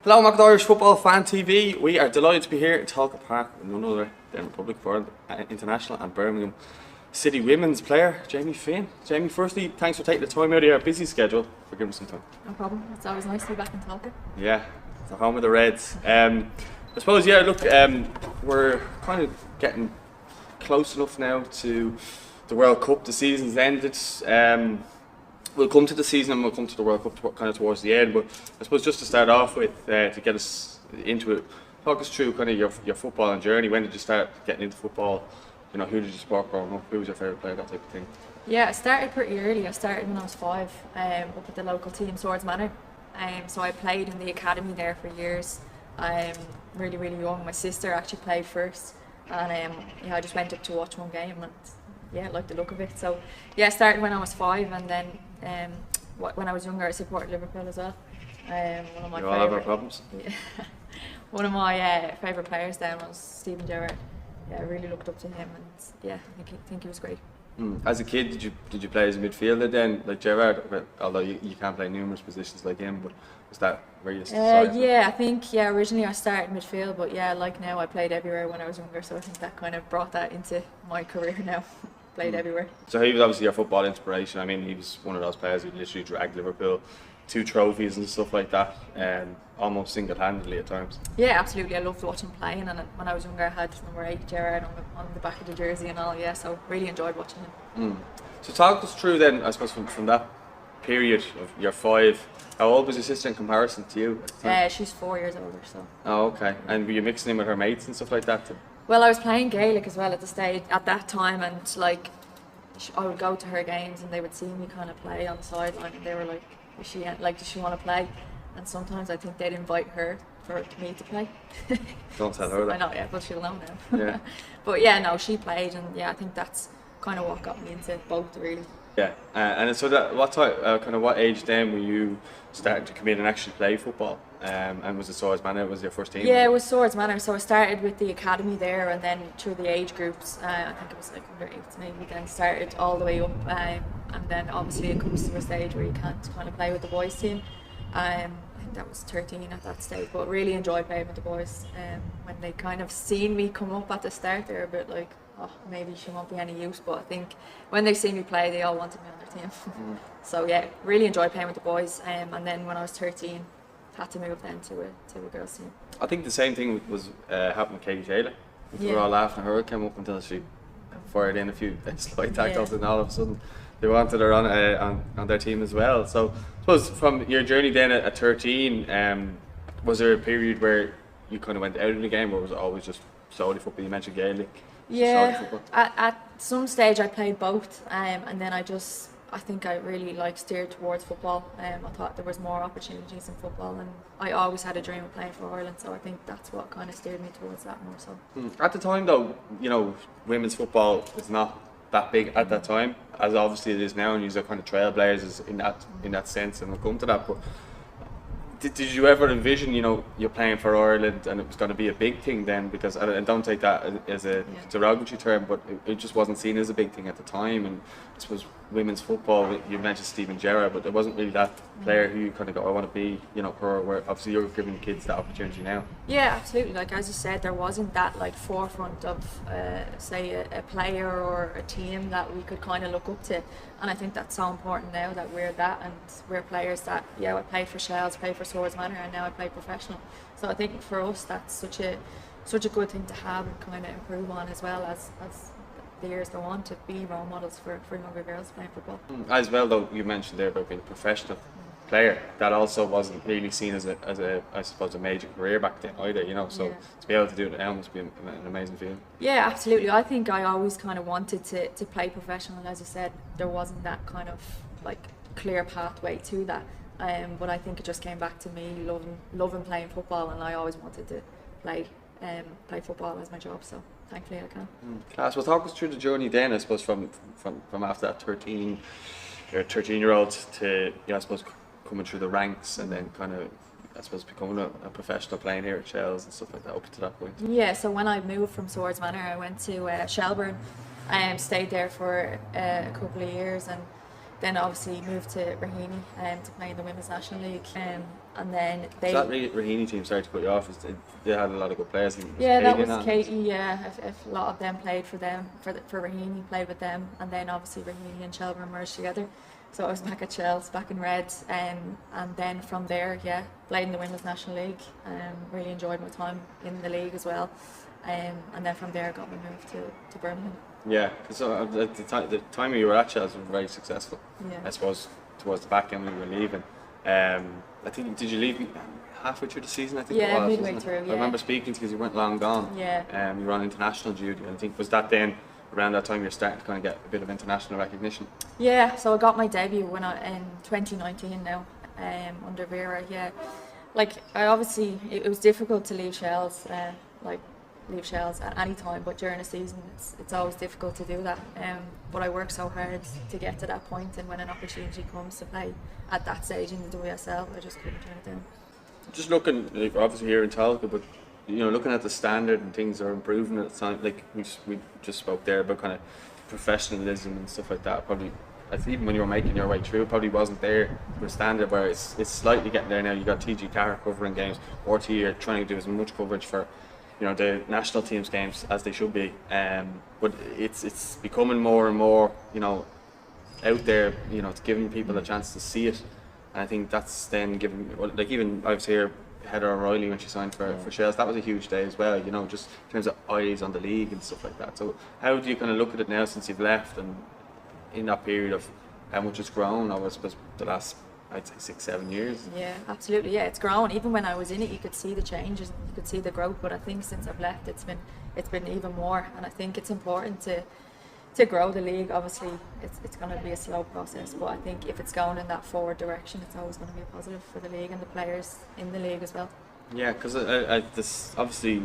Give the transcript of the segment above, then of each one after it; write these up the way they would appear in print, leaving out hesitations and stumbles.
Hello, Market Irish Football Fan TV. We are delighted to be here in Talcott Park with none other than Republic of Ireland International and Birmingham City Women's player, Jamie Finn. Jamie, firstly, thanks for taking the time out of your busy schedule for giving us some time. No problem. It's always nice to be back in Talcott. Yeah, it's the home of the Reds. I suppose, yeah, look, we're kind of getting close enough now to the World Cup. The season's ended. We'll come to the season and we'll come to the World Cup kind of towards the end, but I suppose just to start off with, to get us into it, talk us through kind of your footballing journey. When did you start getting into football? You know, who did you support growing up? Who was your favourite player? That type of thing. Yeah, I started pretty early. I started when I was 5, up at the local team, Swords Manor. So I played in the academy there for years. Really, really young. My sister actually played first, and yeah, I just went up to watch one game and yeah, I liked the look of it. So yeah, I started when I was 5, and then when I was younger, I supported Liverpool as well. One of my all have our problems. Yeah, one of my favourite players then was Steven Gerrard. Yeah, I really looked up to him, and yeah, I think he was great. As a kid, did you play as a midfielder then, like Gerrard? Although you can't play numerous positions like him, but was that where you started? Yeah, I think originally I started midfield, but yeah, like now I played everywhere when I was younger, so I think that kind of brought that into my career now. Played everywhere. So he was obviously your football inspiration. I mean, he was one of those players who literally dragged Liverpool 2 trophies and stuff like that, almost single-handedly at times. Yeah, absolutely. I loved watching him playing, and when I was younger, I had number 8 Gerrard on the back of the jersey and all. Yeah, so really enjoyed watching him. So talk us through then, I suppose, from that period of your 5. How old was your sister in comparison to you? She's 4 years older, so. Oh, okay. And were you mixing in with her mates and stuff like that? Well, I was playing Gaelic as well at that time, and like I would go to her games and they would see me kind of play on the sideline, and they were like, does she want to play? And sometimes I think they'd invite her for me to play. Don't tell her that. I know, yeah, but she'll know now. Yeah. But yeah, no, she played, and yeah, I think that's kind of what got me into both, really. Yeah, and so that what age then were you starting to come in and actually play football? And was it Swords Manor was your first team? Yeah, it was Swords Manor. So I started with the academy there, and then through the age groups, I think it was like under 8 maybe. Then started all the way up, and then obviously it comes to a stage where you can't kind of play with the boys team. I think that was 13 at that stage, but really enjoyed playing with the boys. When they kind of seen me come up at the start, they were a bit like, oh, maybe she won't be any use, but I think when they see me play, they all wanted me on their team. So yeah, really enjoyed playing with the boys, and then when I was 13, had to move then to a girls team. I think the same thing was happened with Katie Taylor. We were all laughing at her, came up until she fired in a few slight tackles, and all of a sudden they wanted her on their team as well. So I suppose from your journey then at 13, was there a period where you kind of went out of the game, or was it always just solely football? You mentioned Gaelic. Yeah, at some stage I played both, and then I think I really steered towards football. I thought there was more opportunities in football, and I always had a dream of playing for Ireland, so I think that's what kind of steered me towards that more so. At the time though, you know, women's football was not that big at that time, as obviously it is now, and you're kind of trailblazers in that sense, and we'll come to that, but did you ever envision, you know, you're playing for Ireland and it was going to be a big thing then? Because I don't take that as a derogatory term, but it just wasn't seen as a big thing at the time. And I suppose women's football, you mentioned Steven Gerrard, but there wasn't really that player who you kind of go, I want to be, you know, her. Where obviously you're giving kids that opportunity now. Yeah, absolutely. Like as you said, there wasn't that forefront of say a player or a team that we could kind of look up to. And I think that's so important now that we're that, and we're players that, yeah, I played for Shells, played for Swords Manor, and now I play professional. So I think for us that's such a good thing to have and kind of improve on, as well as the years go on, to be role models for younger girls playing football. As well though, you mentioned there about being a professional player, that also wasn't really seen as a I suppose a major career back then either, you know, so to be able to do it now must be an amazing feeling. Yeah, absolutely. I think I always kind of wanted to play professional, and as I said, there wasn't that kind of clear pathway to that, but I think it just came back to me loving playing football, and I always wanted to play football as my job, so thankfully I can. Class. Well, talk us through the journey then, I suppose, from after that 13-year-old to, you know, I suppose coming through the ranks, and then kind of, I suppose, becoming a professional, playing here at Shells and stuff like that up to that point. Yeah, so when I moved from Swords Manor, I went to Shelbourne. I stayed there for a couple of years, and then obviously moved to Raheny to play in the Women's National League. And then they... So that Raheny team, sorry to cut you off, they had a lot of good players. Yeah, that was Katie, yeah. A lot of them played for them, for Raheny, played with them. And then obviously Raheny and Shelbourne merged together. So I was back at Shells, back in red. And then from there, yeah, played in the Women's National League. Really enjoyed my time in the league as well. And then from there, I got my move to Birmingham. Yeah, because the time you were at Shells was very successful. Yeah. I suppose towards the back end when we were leaving. I think, did you leave halfway through the season? I think yeah, it was, midway through. Yeah. I remember speaking to you because you weren't long gone. Yeah. You were on international duty. And I think was that then around that time you were starting to kind of get a bit of international recognition. Yeah, so I got my debut in 2019 now, under Vera. Yeah, like it was difficult to leave Shells, leave Shells at any time, but during a season it's always difficult to do that. But I worked so hard to get to that point, and when an opportunity comes to play at that stage in the WSL, I just couldn't turn it down. Just looking, like, obviously here in Talca, but looking at the standard and things are improving at the time. Like we just spoke there about kind of professionalism and stuff like that. Probably, I think even when you were making your way through, it probably wasn't there to a standard where it's slightly getting there now. You got TG Carr covering games, RT are trying to do as much coverage for the national team's games as they should be. But it's becoming more and more out there. It's giving people a chance to see it. And I think that's then giving, like, even I was here, Heather O'Reilly, when she signed for Shells, that was a huge day as well, just in terms of eyes on the league and stuff like that. So how do you kind of look at it now since you've left, and in that period of how much it's grown over, I suppose, the last, I'd say 6-7 years? Yeah, absolutely. Yeah, it's grown. Even when I was in it, you could see the changes, and you could see the growth. But I think since I've left, it's been even more. And I think it's important to grow the league. Obviously, it's going to be a slow process, but I think if it's going in that forward direction, it's always going to be a positive for the league and the players in the league as well. Yeah, because this obviously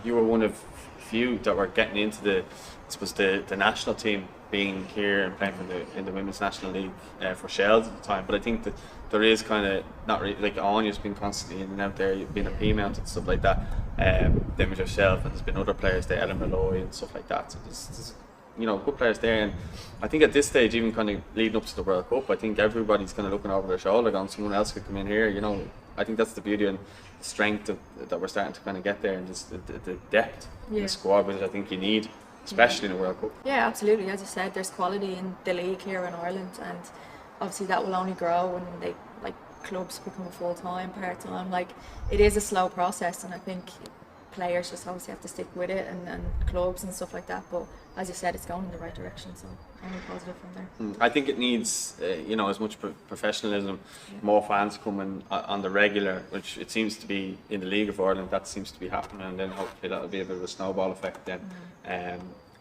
you were one of few that were getting into the national team, being here and playing in the Women's National League for Shells at the time. But I think that there is kind of not really, like, Anya's been constantly in and out there. You've been a P-mount and stuff like that. Then with yourself, and there's been other players there, Ellen Malloy and stuff like that. So there's good players there, and I think at this stage, even kind of leading up to the World Cup, I think everybody's kind of looking over their shoulder, going, someone else could come in here. I think that's the beauty and the strength that we're starting to kind of get there, and just the depth in the squad, which I think you need, especially in the World Cup. Yeah, absolutely. As you said, there's quality in the league here in Ireland, and obviously that will only grow when clubs become full-time, part-time. It is a slow process, and I think players just obviously have to stick with it, and clubs and stuff like that. But as you said, it's going in the right direction, so only positive from there. I think it needs as much professionalism, more fans coming on the regular, which it seems to be in the League of Ireland. That seems to be happening, and then hopefully that'll be a bit of a snowball effect then.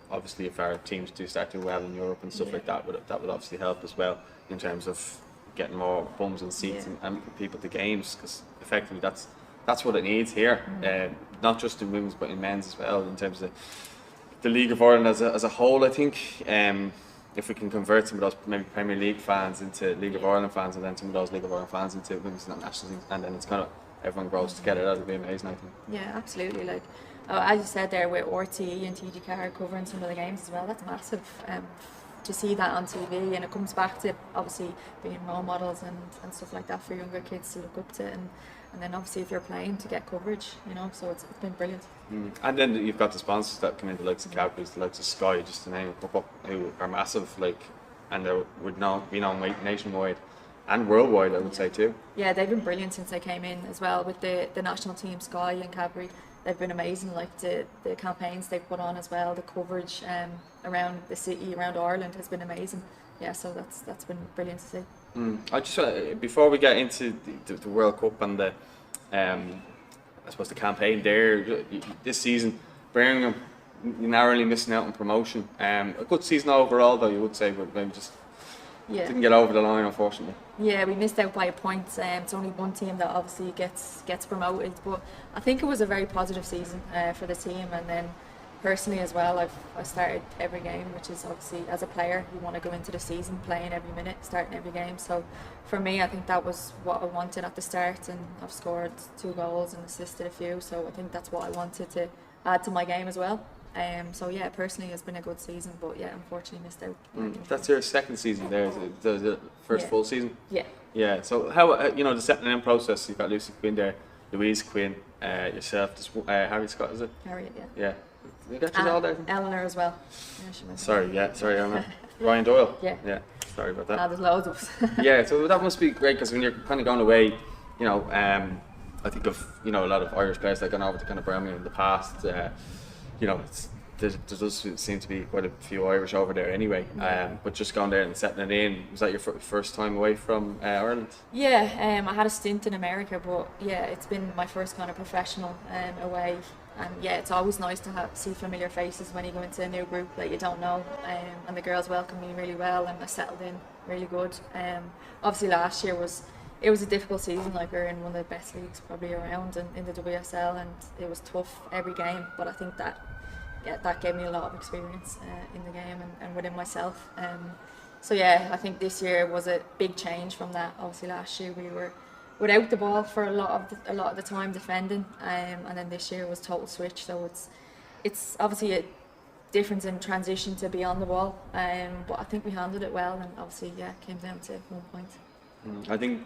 Obviously, if our teams do start doing well in Europe and stuff like that would obviously help as well, in terms of getting more bums and seats and people to games, because effectively that's what it needs here, not just in women's but in men's as well, in terms of the League of Ireland as a whole. I think if we can convert some of those maybe Premier League fans into League of Ireland fans, and then some of those League of Ireland fans into women's national teams, and then it's kind of everyone grows together, that would be amazing, I think. Yeah, absolutely. As you said there, with RTE and TG Carr covering some of the games as well, that's massive. To see that on TV, and it comes back to obviously being role models and stuff like that for younger kids to look up to, and then obviously if you're playing, to get coverage, so it's been brilliant. And then you've got the sponsors that come in, the likes of Barclays, the likes of Sky, just to name a couple, who are massive, and they would be known nationwide and worldwide, I would say too. Yeah, they've been brilliant since they came in as well, with the national team, Sky and Cadbury. They've been amazing, the campaigns they've put on as well, the coverage around the city, around Ireland has been amazing. Yeah, so that's been brilliant to see. I just before we get into the World Cup and the I suppose the campaign there this season, Birmingham narrowly missing out on promotion. A good season overall, though, you would say, but maybe just didn't get over the line, unfortunately. Yeah, we missed out by a point. It's only one team that obviously gets promoted, but I think it was a very positive season for the team. And then personally as well, I started every game, which is obviously, as a player, you want to go into the season playing every minute, starting every game. So for me, I think that was what I wanted at the start, and I've scored 2 goals and assisted a few. So I think that's what I wanted to add to my game as well. So yeah, personally it's been a good season, but yeah, unfortunately missed out. That's your second season there, is it? The first full season? Yeah. Yeah, so how, the settling in process, you've got Lucy Quinn there, Louise Quinn, yourself, Harry Scott, is it? Harriet, yeah. Yeah. You got you all there? Eleanor as well. Yeah, sorry, Eleanor. Ryan Doyle? Yeah. Yeah, sorry about that. There's loads of us. Yeah, so that must be great, because when you're kind of going away, I think of, a lot of Irish players that have gone over to kind of Birmingham in the past, there does seem to be quite a few Irish over there anyway, but just going there and settling in, was that your first time away from Ireland? Yeah, I had a stint in America, but yeah, it's been my first kind of professional away, and yeah, it's always nice to see familiar faces when you go into a new group that you don't know, and the girls welcomed me really well, and I settled in really good. Obviously last year was a difficult season, like we were in one of the best leagues probably around in the WSL, and it was tough every game, but I think that gave me a lot of experience in the game and within myself. So yeah, I think this year was a big change from that. Obviously last year we were without the ball for a lot of the time defending, and then this year was total switch. So it's obviously a difference in transition to be on the ball, but I think we handled it well, and obviously it came down to 1 point. I think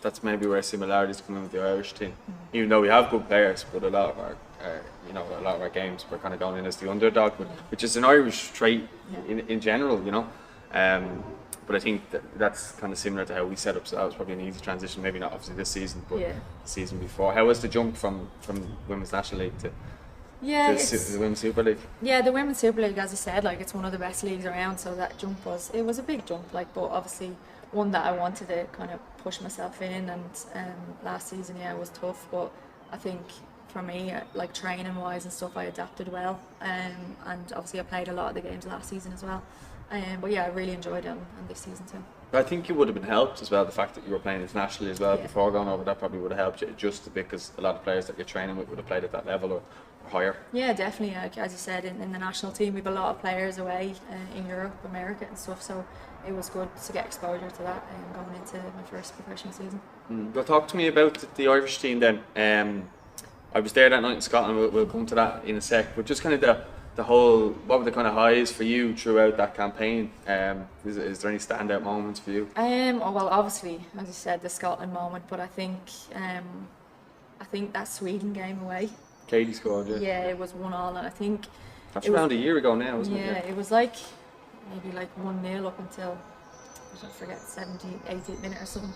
that's maybe where similarities come in with the Irish team. Even though we have good players, but a lot of our games we're kind of going in as the underdog, which is an Irish trait in general, But I think that's kind of similar to how we set up. So that was probably an easy transition. Maybe not obviously this season, but the season before. How was the jump from Women's National League to the Women's Super League? Yeah, the Women's Super League, as I said, it's one of the best leagues around. So that jump was a big jump, but obviously one that I wanted to kind of push myself in. And last season, it was tough, but I think for me, training wise and stuff, I adapted well. And obviously I played a lot of the games last season as well. But yeah, I really enjoyed it on this season too. I think you would have been helped as well, the fact that you were playing internationally as well before going over. That probably would have helped you just a bit, because a lot of players that you're training with would have played at that level or higher. Yeah, definitely. As you said, in the national team we have a lot of players away in Europe, America and stuff, so it was good to get exposure to that going into my first professional season. Well, talk to me about the Irish team then. I was there that night in Scotland, we'll come to that in a sec, but just kind of the whole, what were the kind of highs for you throughout that campaign? Is there any standout moments for you? Well, obviously, as you said, the Scotland moment, but I think that Sweden game away. Katie scored, yeah. Yeah, it was 1-1, and I think that's around a year ago now, wasn't it? Yeah, it was maybe 1-0 up until, I forget, 70th, 80th minute or something.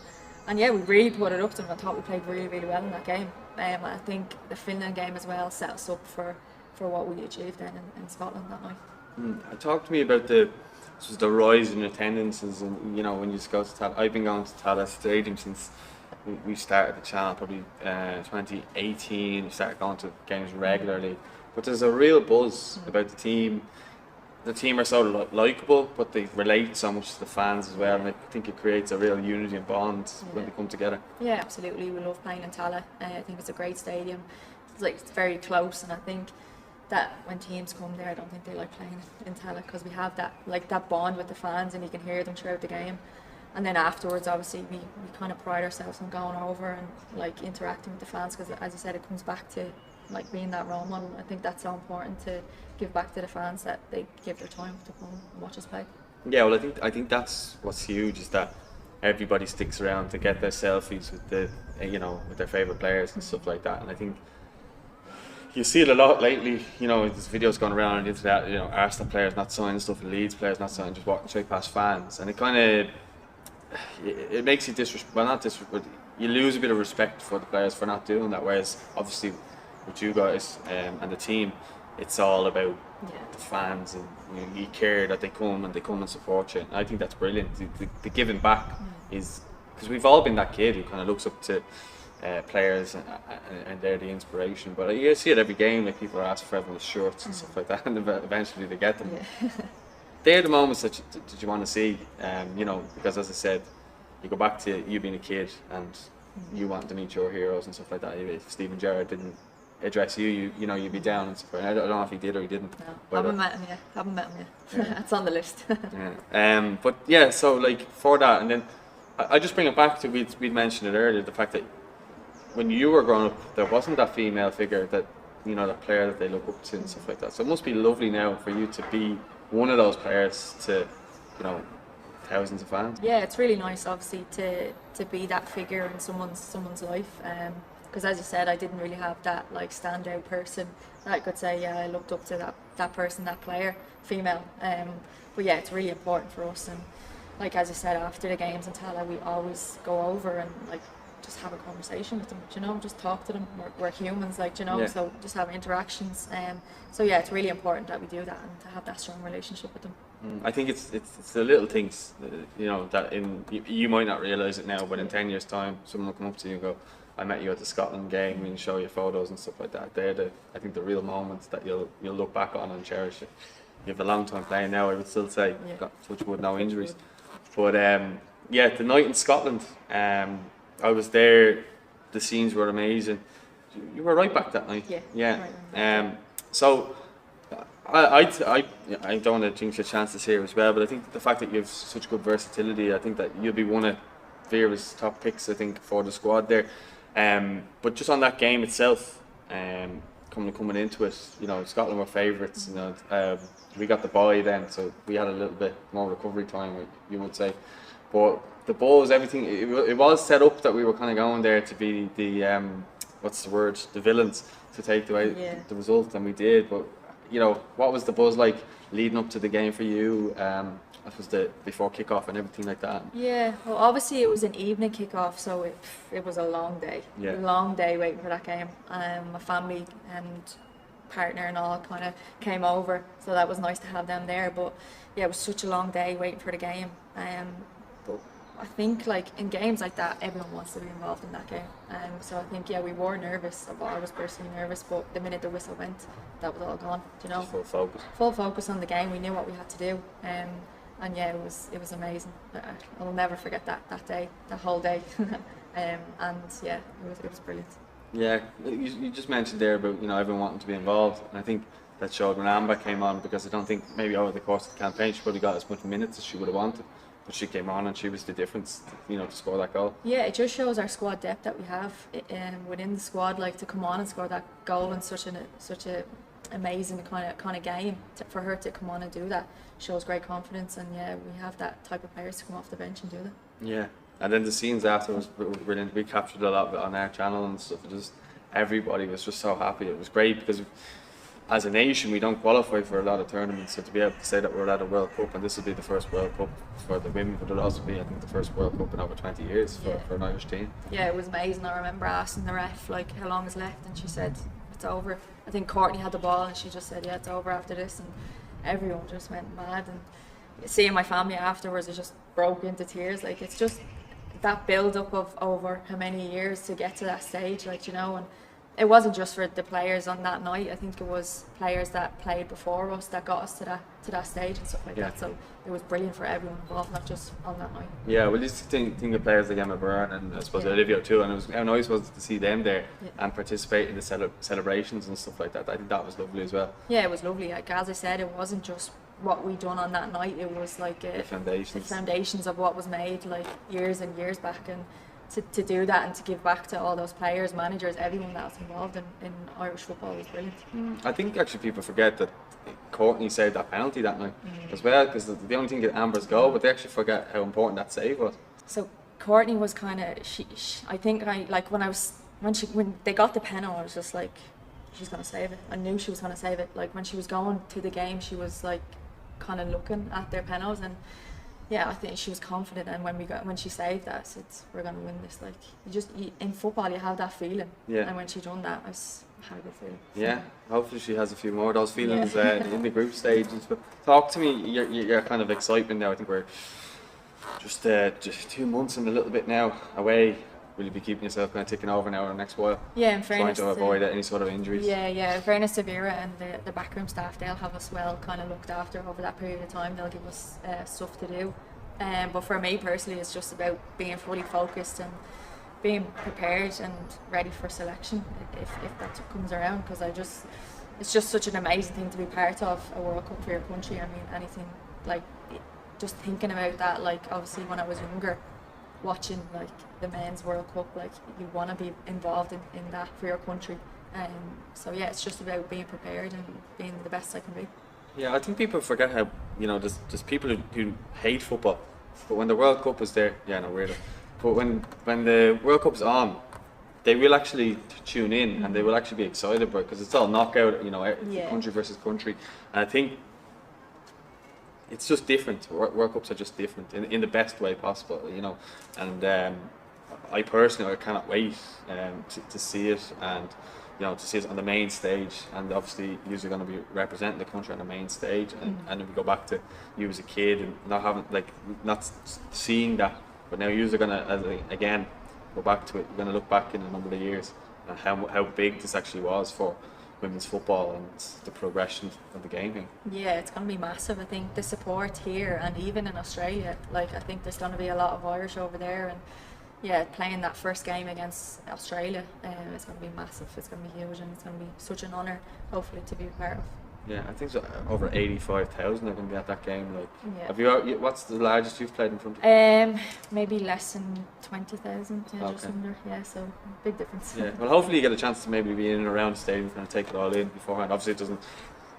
And yeah, we really put it up to them. I thought we played really, really well in that game. I think the Finland game as well set us up for what we achieved then in Scotland that night. Talk to me about the rise in attendances, and when you just go to Tallaght. I've been going to Tallaght Stadium since we started the channel, probably 2018. We started going to games regularly, but there's a real buzz about the team. The team are so likeable, but they relate so much to the fans as well, and I think it creates a real unity and bond when they come together. Yeah, absolutely. We love playing in Tallaght. I think it's a great stadium. It's very close, and I think that when teams come there, I don't think they like playing in Tallaght, because we have that bond with the fans, and you can hear them throughout the game. And then afterwards, obviously, we kind of pride ourselves on going over and interacting with the fans, because as you said, it comes back to being that role model. I think that's so important, to give back to the fans, that they give their time to come and watch us play. Yeah, well, I think that's what's huge, is that everybody sticks around to get their selfies with with their favourite players and stuff like that. And I think you see it a lot lately. There's videos going around on the internet. Arsenal players not signing stuff, and Leeds players not signing, just walking straight past fans, and it makes you you lose a bit of respect for the players for not doing that. Whereas obviously with you guys and the team, it's all about the fans, and you care that they come and support you. And I think that's brilliant. The giving back is, because we've all been that kid who kind of looks up to players and they're the inspiration. But you see it every game, people are asking for everyone's shirts and stuff like that, and eventually they get them. Yeah. They're the moments that you want to see, because as I said, you go back to you being a kid and you want to meet your heroes and stuff like that. If Stephen Gerrard didn't address you'd be down and stuff. I don't know if he did or he didn't. No, haven't met him yet. Yeah. That's on the list. Yeah. But yeah, so for that, and then I just bring it back to, we'd mentioned it earlier, the fact that when you were growing up, there wasn't that female figure that that player that they look up to and stuff like that. So it must be lovely now for you to be one of those players to, thousands of fans. Yeah, it's really nice, obviously, to be that figure in someone's life. Because as you said, I didn't really have that like standout person that I could say, yeah, I looked up to that person, that player, female. But yeah, it's really important for us. And like as you said, after the games in Tala, we always go over and like just have a conversation with them, just talk to them. We're humans, so just have interactions. So yeah, it's really important that we do that and to have that strong relationship with them. I think it's the little things, that you might not realise it now, but in 10 years' time, someone will come up to you and go, I met you at the Scotland game, and show you photos and stuff like that. They're I think the real moments that you'll look back on and cherish it. You have a long time playing now, I would still say, got touch wood, no injuries. But the night in Scotland, I was there, the scenes were amazing. You were right back that night. Yeah. Right. So I don't want to jinx your chances here as well, but I think the fact that you have such good versatility, I think that you'll be one of Vera's top picks, I think, for the squad there. But just on that game itself, coming into it, Scotland were favourites. We got the bye then, so we had a little bit more recovery time, you would say. But the balls, everything, it was set up that we were kind of going there to be the the villains, to take away the result, and we did. But what was the buzz like leading up to the game for you? That was before kickoff and everything like that. Yeah, well, obviously it was an evening kickoff, so it was a long day. A long day waiting for that game. My family and partner and all kind of came over, so that was nice to have them there. But yeah, it was such a long day waiting for the game. But I think like in games like that, everyone wants to be involved in that game. So I think we were nervous. I was personally nervous, but the minute the whistle went, that was all gone. Just full focus. Full focus on the game. We knew what we had to do. And yeah, it was amazing. I'll never forget that day, that whole day. And yeah, it was brilliant. Yeah, you just mentioned there about everyone wanting to be involved, and I think that showed when Amber came on, because I don't think maybe over the course of the campaign she probably got as much minutes as she would have wanted, but she came on and she was the difference, to score that goal. Yeah, it just shows our squad depth that we have within the squad, like to come on and score that goal in such a amazing kind of game. For her to come on and do that shows great confidence, and yeah, we have that type of players to come off the bench and do that. Yeah, and then the scenes afterwards were brilliant. We captured a lot of it on our channel and stuff. Everybody was just so happy. It was great because as a nation we don't qualify for a lot of tournaments, so to be able to say that we're at a World Cup, and this will be the first World Cup for the women, but it'll also be, I think, the first World Cup in over 20 years for an Irish team. Yeah, it was amazing. I remember asking the ref like how long is left, and she said it's over. I think Courtney had the ball and she just said, yeah, it's over after this, and everyone just went mad. And seeing my family afterwards, it just broke into tears. Like, it's just that build up of over how many years to get to that stage, and it wasn't just for the players on that night. I think it was players that played before us that got us to that stage and stuff like that. So it was brilliant for everyone involved, not just on that night. Yeah, well, just think of players like Emma Byrne and I suppose Olivia too, and it was how nice was it to see them there and participate in the celebrations and stuff like that. I think that was lovely as well. Yeah, it was lovely. Like, as I said, it wasn't just what we done on that night. It was like the foundations of what was made like years and years back, and to do that and to give back to all those players, managers, everyone that was involved in Irish football was brilliant. I think actually people forget that Courtney saved that penalty that night as well, because the only thing is Amber's goal, but they actually forget how important that save was. So Courtney was kind of, I think when they got the penalty, I was just like, she's going to save it. I knew she was going to save it. Like, when she was going to the game, she was like kind of looking at their penalties, and yeah, I think she was confident. And when she saved that, I said, we're going to win this. Like, in football you have that feeling, and when she done that, I had a good feeling. Yeah, hopefully she has a few more of those feelings in the group stages. But talk to me, your kind of excitement now. I think we're just 2 months and a little bit now away. Will you be keeping yourself kind of ticking over now in the next while? Yeah, in fairness, trying to avoid any sort of injuries. Yeah, in fairness to Vera and the backroom staff, they'll have us well kind of looked after over that period of time. They'll give us stuff to do. But for me personally, it's just about being fully focused and being prepared and ready for selection if that comes around. Because it's just such an amazing thing to be part of a World Cup for your country. I mean, anything like just thinking about that. Like, obviously when I was younger, watching like the men's World Cup, like, you want to be involved in that for your country, So yeah, it's just about being prepared and being the best I can be. Yeah, I think people forget how, there's people who hate football, but when the World Cup is there, yeah, no, weirdo. But when the World Cup's on, they will actually tune in and they will actually be excited about it because it's all knockout, country versus country. And I think it's just different. World Cups are just different in the best way possible, And I personally, I cannot wait to see it and to see it on the main stage. And obviously, you're going to be representing the country on the main stage. And if we go back to you as a kid and not seeing that, but now you're going to again go back to it. You're going to look back in a number of years and how big this actually was for women's football and the progression of the game here. Yeah, it's going to be massive. I think the support here and even in Australia, I think there's going to be a lot of Irish over there, and yeah, playing that first game against Australia, it's going to be massive. It's going to be huge, and it's going to be such an honour, hopefully, to be a part of. Yeah, I think so, over 85,000 are going to be at that game. Yeah. Have you? What's the largest you've played in front of? Maybe less than 20,000, just under. Yeah, so big difference. Yeah, well, hopefully you get a chance to maybe be in and around the stadium and take it all in beforehand. Obviously, it doesn't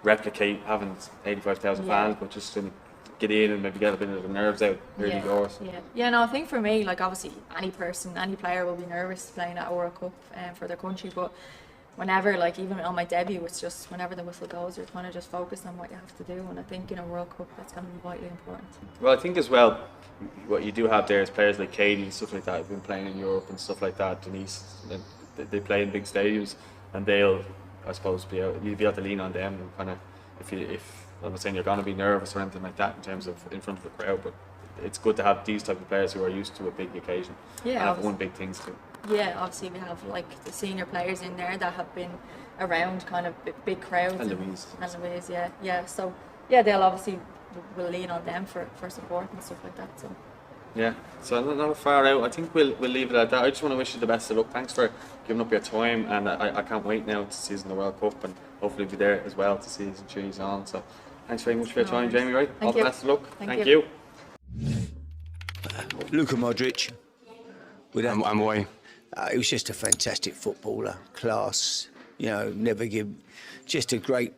replicate having 85,000 fans, but just to get in and maybe get a bit of the nerves out early doors. No, I think for me, obviously, any player will be nervous playing at a World Cup for their country, but whenever, even on my debut, it's just whenever the whistle goes, you're trying to just focus on what you have to do, and I think in a World Cup that's going to be vitally important. Well, I think as well, what you do have there is players like Katie and stuff like that who've been playing in Europe and stuff like that. Denise, they play in big stadiums, and they'll, I suppose, you'll be able to lean on them and kind of, if I'm not saying you're going to be nervous or anything like that in terms of in front of a crowd, but it's good to have these type of players who are used to a big occasion and have won big things too. Yeah, obviously we have the senior players in there that have been around kind of big crowds. And Louise, yeah. So yeah, they'll obviously will lean on them for support and stuff like that. So yeah, so not far out. I think we'll leave it at that. I just want to wish you the best of luck. Thanks for giving up your time, and I can't wait now to see you in the World Cup and hopefully be there as well to see you and cheer you on. So thanks very much for your time, Jamie. Right, all the best of luck. Thank you. Luka Modric. And why? He was just a fantastic footballer, class. Never give. Just a great